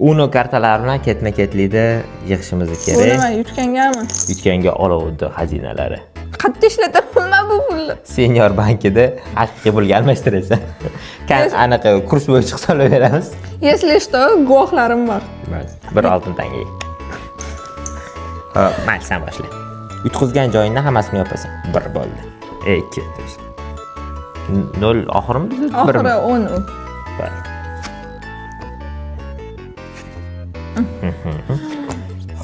Uno kartalari bilan ketma-ketlikda yig'ishimiz Bu kerak. nima, yutgangami? Yutganga olovdi xazinalari. Qayerda ishlataman bu pulni? Senior bankida haqiqiy pulga almashtirasan. Anaqa kurs bo'yicha hisoblayveramiz. Если что, guvohlarim bor. Bir oltin tanga. Hop, mayli sen boshla. Yutqizgan joyingdan hammasini yopasan. 1 bo'ldi. 2. 0 oxirimi bizda? Oxiri 10 u.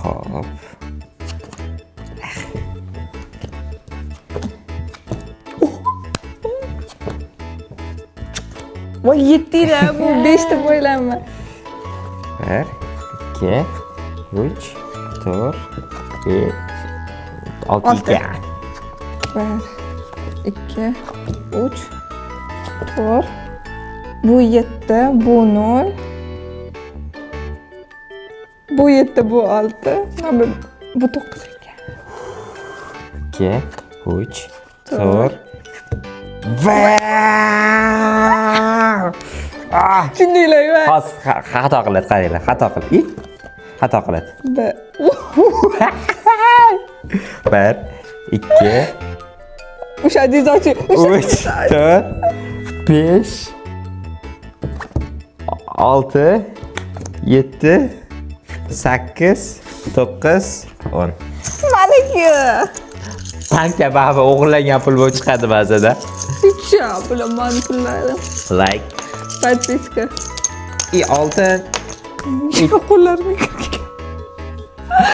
Hop. Voy yetdi-da, bu 5 deb o'ylayman. 1 2 3 4 5 6 2. 1 2 3 4. Bu 7, bu 0. Bu 7, bu 6. Bu 9 ekan. 2 3 4 va Shundaylar. hozir xato qiladi, qaranglar, xato qiladi. Xato qiladi. 1 2 O'sha dizaychi. 3 4 5 6 7 8 9 10. Maniki. Bankda baba o'g'irlangan pul bo'lib chiqadi ba'zida. Hicha bilaman pullarim. Like Подписка. oltin Qo'llarimga